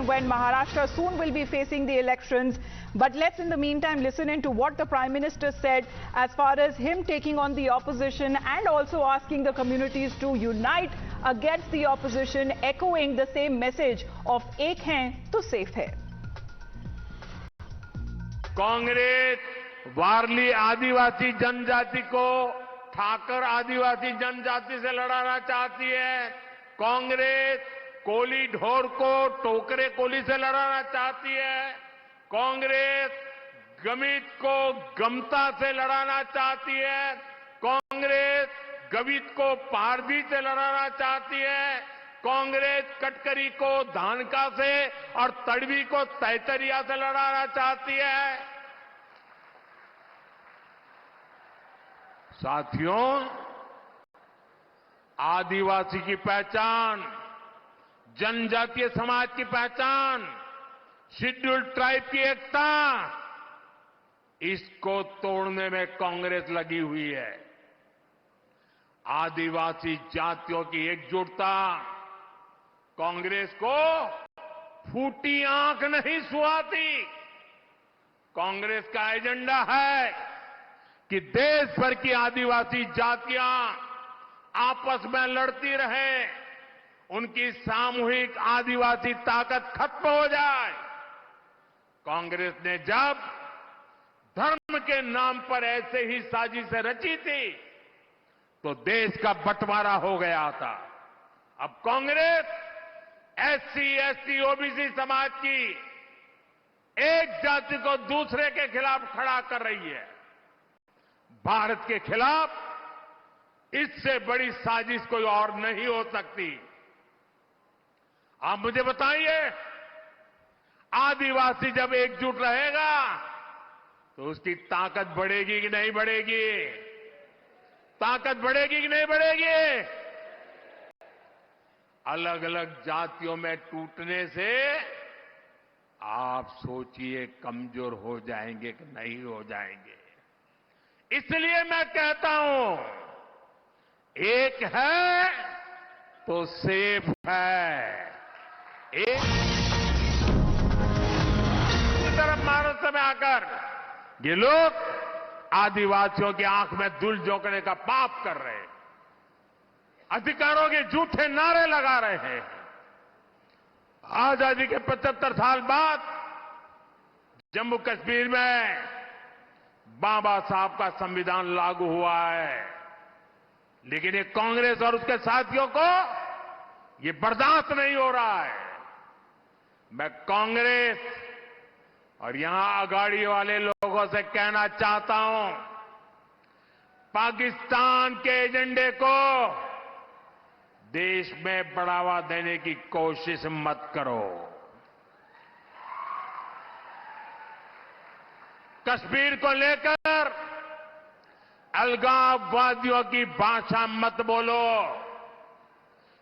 time when Maharashtra soon will be facing the elections. But let's in the meantime listen into what the Prime Minister said as far as him taking on the opposition and also asking the communities to unite against the opposition, echoing the same message of Ek Hain to Safe Hai. Congress वारली आदिवासी जनजाति को ठाकर आदिवासी जनजाति से लड़ाना चाहती है। कांग्रेस कोली ढोर को टोकरे कोली से लड़ाना चाहती है। कांग्रेस गमित को गमता से लड़ाना चाहती है। कांग्रेस गवित को पारधी से लड़ाना चाहती है। कांग्रेस कटकरी को धानका से और तड़वी को तैतरिया से लड़ाना चाहती है। साथियों, आदिवासी की पहचान, जनजातीय समाज की पहचान, शेड्यूल्ड ट्राइब की एकता, इसको तोड़ने में कांग्रेस लगी हुई है। आदिवासी जातियों की एकजुटता कांग्रेस को फूटी आंख नहीं सुहाती। कांग्रेस का एजेंडा है कि देश भर की आदिवासी जातियां आपस में लड़ती रहें, उनकी सामूहिक आदिवासी ताकत खत्म हो जाए। कांग्रेस ने जब धर्म के नाम पर ऐसे ही साजिशें रची थी तो देश का बंटवारा हो गया था। अब कांग्रेस एससी, एसटी, ओबीसी समाज की एक जाति को दूसरे के खिलाफ खड़ा कर रही है। भारत के खिलाफ इससे बड़ी साजिश कोई और नहीं हो सकती। आप मुझे बताइए, आदिवासी जब एकजुट रहेगा तो उसकी ताकत बढ़ेगी कि नहीं बढ़ेगी? ताकत बढ़ेगी कि नहीं बढ़ेगी? अलग अलग जातियों में टूटने से आप सोचिए कमजोर हो जाएंगे कि नहीं हो जाएंगे। इसलिए मैं कहता हूं, एक है तो सेफ है। एक तरफ महाराष्ट्र में आकर ये लोग आदिवासियों की आंख में धूल झोंकने का पाप कर रहे हैं, अधिकारों के झूठे नारे लगा रहे हैं। आजादी के 75 साल बाद जम्मू कश्मीर में बाबा साहब का संविधान लागू हुआ है, लेकिन ये कांग्रेस और उसके साथियों को ये बर्दाश्त नहीं हो रहा है। मैं कांग्रेस और यहां अगाड़ी वाले लोगों से कहना चाहता हूं, पाकिस्तान के एजेंडे को देश में बढ़ावा देने की कोशिश मत करो। कश्मीर को लेकर अलगाववादियों की भाषा मत बोलो।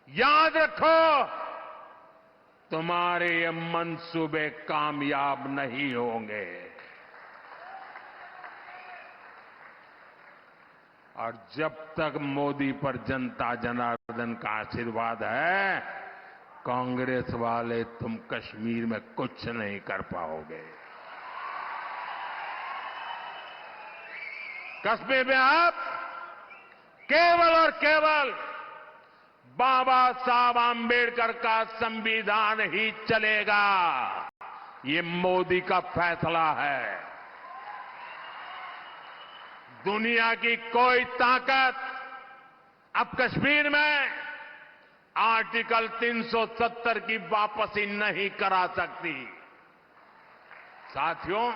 याद रखो, तुम्हारे ये मंसूबे कामयाब नहीं होंगे। और जब तक मोदी पर जनता जनार्दन का आशीर्वाद है, कांग्रेस वाले तुम कश्मीर में कुछ नहीं कर पाओगे। कश्मीर में अब केवल और केवल बाबा साहब आंबेडकर का संविधान ही चलेगा। ये मोदी का फैसला है। दुनिया की कोई ताकत अब कश्मीर में आर्टिकल 370 की वापसी नहीं करा सकती। साथियों,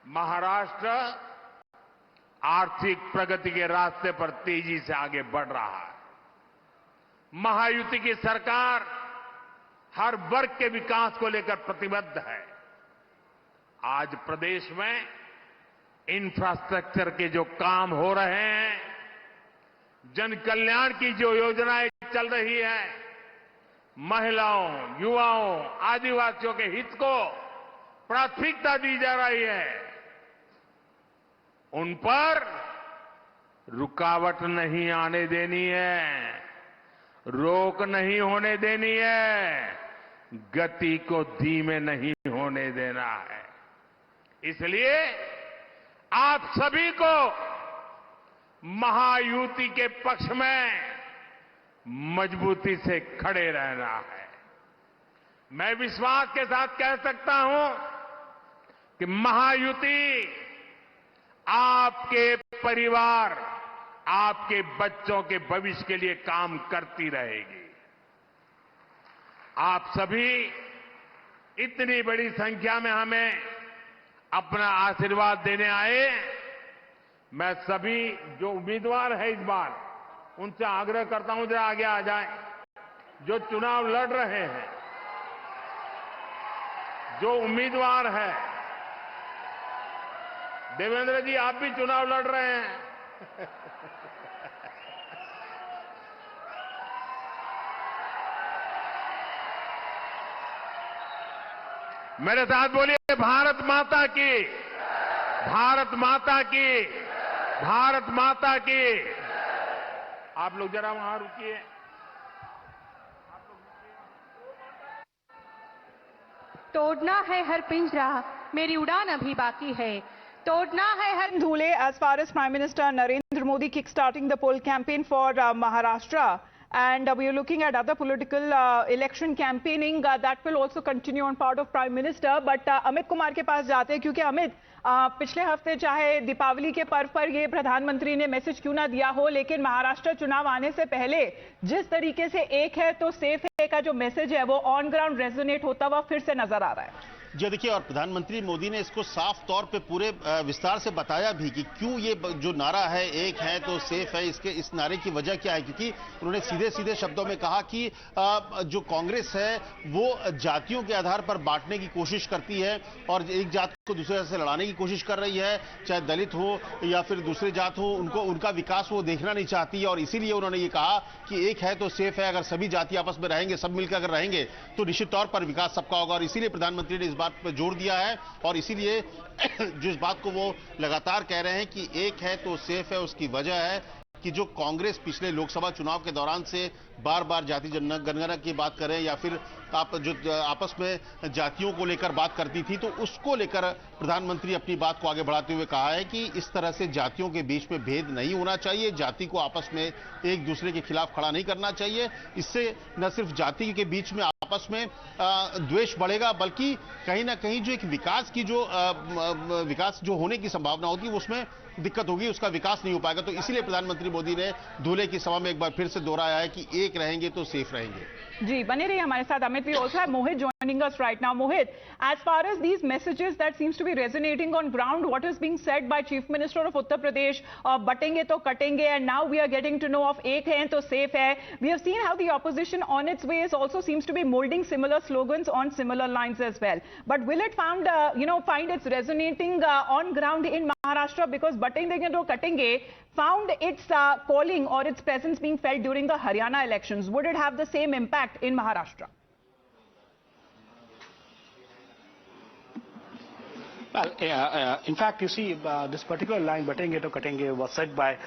महाराष्ट्र आर्थिक प्रगति के रास्ते पर तेजी से आगे बढ़ रहा है। महायुति की सरकार हर वर्ग के विकास को लेकर प्रतिबद्ध है। आज प्रदेश में इंफ्रास्ट्रक्चर के जो काम हो रहे हैं, जन कल्याण की जो योजनाएं चल रही है, महिलाओं, युवाओं, आदिवासियों के हित को प्राथमिकता दी जा रही है। उन पर रुकावट नहीं आने देनी है, रोक नहीं होने देनी है। गति को धीमे नहीं होने देना है। इसलिए आप सभी को महायुति के पक्ष में मजबूती से खड़े रहना है। मैं विश्वास के साथ कह सकता हूं कि महायुति आपके परिवार, आपके बच्चों के भविष्य के लिए काम करती रहेगी। आप सभी इतनी बड़ी संख्या में हमें अपना आशीर्वाद देने आए। मैं सभी जो उम्मीदवार है इस बार, उनसे आग्रह करता हूं जरा आगे आ जाएं। जो चुनाव लड़ रहे हैं, जो उम्मीदवार है, देवेंद्र जी आप भी चुनाव लड़ रहे हैं। मेरे साथ बोलिए भारत माता की, भारत माता की, भारत माता की। आप लोग जरा वहां रुकिए। तोड़ना है हर पिंजरा, मेरी उड़ान अभी बाकी है। तोड़ना है हर Dhule, as far as Prime Minister Narendra Modi kickstarting the poll campaign for Maharashtra, and we are looking at other political election campaigning that will also continue on part of Prime Minister. But Amit Kumar के पास जाते हैं, क्योंकि अमित, पिछले हफ्ते चाहे दीपावली के पर्व पर ये प्रधानमंत्री ने मैसेज क्यों ना दिया हो, लेकिन महाराष्ट्र चुनाव आने से पहले जिस तरीके से एक है तो सेफ है का जो मैसेज है वो ऑन ग्राउंड रेजोनेट होता हुआ फिर से नजर आ रहा है। जी देखिए, और प्रधानमंत्री मोदी ने इसको साफ तौर पे पूरे विस्तार से बताया भी कि क्यों ये जो नारा है एक है तो सेफ है, इसके इस नारे की वजह क्या है। क्योंकि उन्होंने सीधे सीधे शब्दों में कहा कि जो कांग्रेस है वो जातियों के आधार पर बांटने की कोशिश करती है और एक जात को दूसरे से लड़ाने की कोशिश कर रही है, चाहे दलित हो या फिर दूसरे जात हो, उनका विकास वो देखना नहीं चाहती है। और इसीलिए उन्होंने ये कहा कि एक है तो सेफ है। अगर सभी जाति आपस में रहेंगे, सब मिलकर अगर रहेंगे तो निश्चित तौर पर विकास सबका होगा। और इसीलिए प्रधानमंत्री ने इस बात पर जोर दिया है और इसीलिए जिस बात को वो लगातार कह रहे हैं कि एक है तो सेफ है, उसकी वजह है कि जो कांग्रेस पिछले लोकसभा चुनाव के दौरान से बार बार जाति जनगणना की बात करें या फिर आप जो आपस में जातियों को लेकर बात करती थी, तो उसको लेकर प्रधानमंत्री अपनी बात को आगे बढ़ाते हुए कहा है कि इस तरह से जातियों के बीच में भेद नहीं होना चाहिए, जाति को आपस में एक दूसरे के खिलाफ खड़ा नहीं करना चाहिए। इससे न सिर्फ जाति के बीच में आपस में द्वेष बढ़ेगा, बल्कि कहीं ना कहीं जो एक विकास जो होने की संभावना होती है उसमें दिक्कत होगी, उसका विकास नहीं हो पाएगा। तो इसीलिए प्रधानमंत्री मोदी ने धुले की सभा में एक बार फिर से दोहराया है कि एक रहेंगे तो सेफ रहेंगे। जी, बने रहिए हमारे साथ Amit. We also have Mohit joining us right now. Mohit, as far as these messages that seems to be resonating on ground, what is being said by Chief Minister of Uttar Pradesh, बटेंगे तो कटेंगे, and now we are getting to know of एक है तो safe है. We have seen how the opposition on its ways also seems to be molding similar slogans on similar lines as well. But will it find its resonating on ground in Maharashtra, because बटेंगे तो कटेंगे found its calling or its presence being felt during the Haryana elections? Would it have the same impact in Maharashtra? Well, in fact, you see, this particular line, "Batenge to Katenge," was said by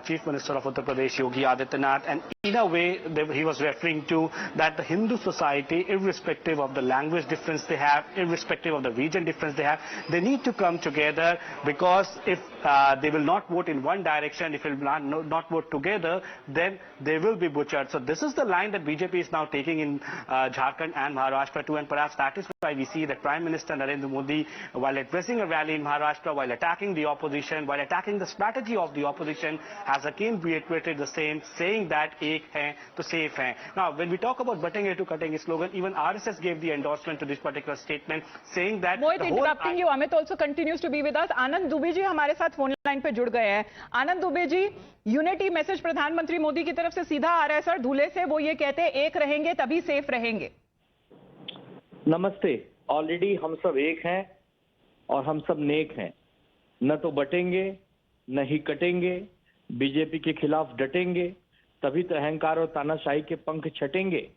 Chief Minister of Uttar Pradesh, Yogi Adityanath, and in a way, he was referring to that the Hindu society, irrespective of the language difference they have, irrespective of the region difference they have, they need to come together, because if they will not vote in one direction, if they will not vote together, then they will be butchered. So this is the line that BJP is now taking in Jharkhand and Maharashtra too, and perhaps that is why we see that Prime Minister Narendra Modi, while addressing a rally in Maharashtra, while attacking the opposition, while attacking the strategy of the opposition, has again reiterated the same, saying that ek hai to safe hai. Now, when we talk about batenge to katenge slogan, even RSS gave the endorsement to this particular statement, saying that Mohit, interrupting you, Amit also continues to be with us. Anand Dubey ji हमारे साथ phone line पे जुड़ गए हैं. आनंद दुबे जी, unity message प्रधानमंत्री मोदी की तरफ से सीधा आ रहा है सर, धुले से. वो ये कहते हैं एक रहेंगे तभी सेफ रहेंगे. नमस्ते. ऑलरेडी हम सब एक हैं और हम सब नेक हैं. न तो बटेंगे न ही कटेंगे, बीजेपी के खिलाफ डटेंगे, तभी तो अहंकार और तानाशाही के पंख छटेंगे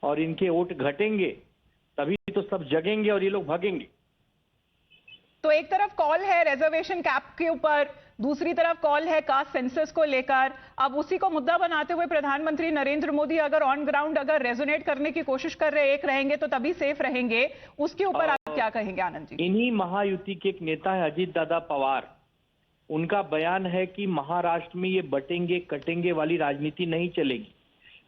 और इनके वोट घटेंगे, तभी तो सब जगेंगे और ये लोग भागेंगे. तो एक तरफ कॉल है रिजर्वेशन कैप के ऊपर, दूसरी तरफ कॉल है कास्ट सेंसस को लेकर। अब उसी को मुद्दा बनाते हुए प्रधानमंत्री नरेंद्र मोदी अगर ऑन ग्राउंड अगर रेजोनेट करने की कोशिश कर रहे, एक रहेंगे तो तभी सेफ रहेंगे, उसके ऊपर आप क्या कहेंगे आनंद जी? इन्हीं महायुति के एक नेता है अजीत दादा पवार, उनका बयान है कि महाराष्ट्र में ये बटेंगे कटेंगे वाली राजनीति नहीं चलेगी।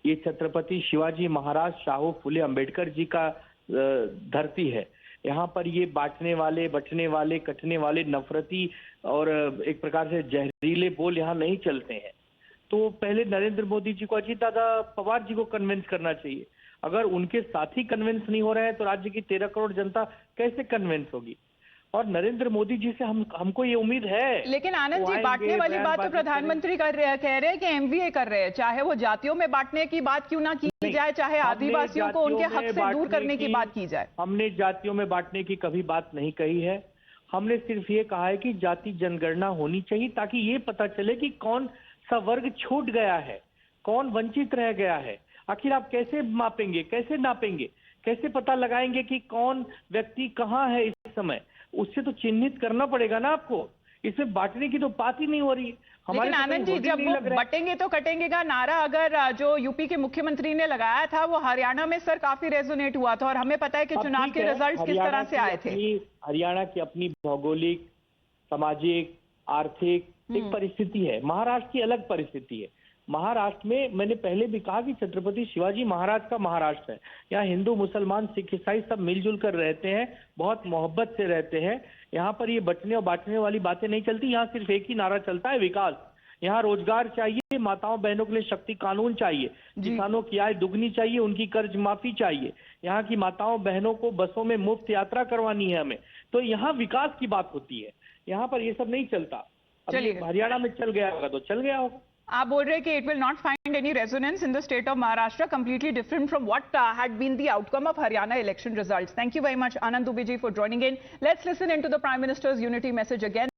ये छत्रपति शिवाजी महाराज शाहू फुले अंबेडकर जी का धरती है। यहाँ पर ये बांटने वाले, बटने वाले, कटने वाले, नफरती और एक प्रकार से जहरीले बोल यहाँ नहीं चलते हैं। तो पहले नरेंद्र मोदी जी को, अजीत दादा पवार जी को कन्विंस करना चाहिए। अगर उनके साथी कन्विंस नहीं हो रहे हैं तो राज्य की 13 करोड़ जनता कैसे कन्विंस होगी? और नरेंद्र मोदी जी से हमको ये उम्मीद है। लेकिन आनंद जी, बांटने वाली बात तो प्रधानमंत्री कर रहे हैं, कह रहे हैं कि एमवीए कर रहे हैं। चाहे वो जातियों में बांटने की बात क्यों ना की जाए, चाहे आदिवासियों को उनके हक से दूर करने की बात की जाए। हमने जातियों में बांटने की कभी बात नहीं कही है। हमने सिर्फ ये कहा है कि जाति जनगणना होनी चाहिए ताकि ये पता चले कि कौन सा वर्ग छूट गया है, कौन वंचित रह गया है। आखिर आप कैसे मापेंगे, कैसे नापेंगे, कैसे पता लगाएंगे कि कौन व्यक्ति कहाँ है इस समय? उससे तो चिन्हित करना पड़ेगा ना आपको। इसमें बांटने की तो बात ही नहीं हो रही है। लेकिन आनंद जी, जब वो बटेंगे तो कटेंगे का नारा अगर जो यूपी के मुख्यमंत्री ने लगाया था, वो हरियाणा में सर काफी रेजोनेट हुआ था और हमें पता है कि चुनाव के रिजल्ट्स किस तरह से आए थे। हरियाणा की अपनी भौगोलिक, सामाजिक, आर्थिक एक परिस्थिति है। महाराष्ट्र की अलग परिस्थिति है। महाराष्ट्र में मैंने पहले भी कहा कि छत्रपति शिवाजी महाराज का महाराष्ट्र है। यहाँ हिंदू, मुसलमान, सिख, ईसाई सब मिलजुल कर रहते हैं, बहुत मोहब्बत से रहते हैं। यहाँ पर ये बटने और बांटने वाली बातें नहीं चलती। यहाँ सिर्फ एक ही नारा चलता है, विकास। यहाँ रोजगार चाहिए, माताओं बहनों के लिए शक्ति कानून चाहिए, किसानों की आय दुगनी चाहिए, उनकी कर्ज माफी चाहिए। यहाँ की माताओं बहनों को बसों में मुफ्त यात्रा करवानी है हमें। तो यहाँ विकास की बात होती है। यहाँ पर ये सब नहीं चलता। हरियाणा में चल गया होगा तो चल गया होगा। आप बोल रहे हैं कि it will not find any resonance in the state of Maharashtra, completely different from what had been the outcome of Haryana election results. Thank you very much Anand Dubey ji for joining in. Let's listen into the prime minister's unity message again.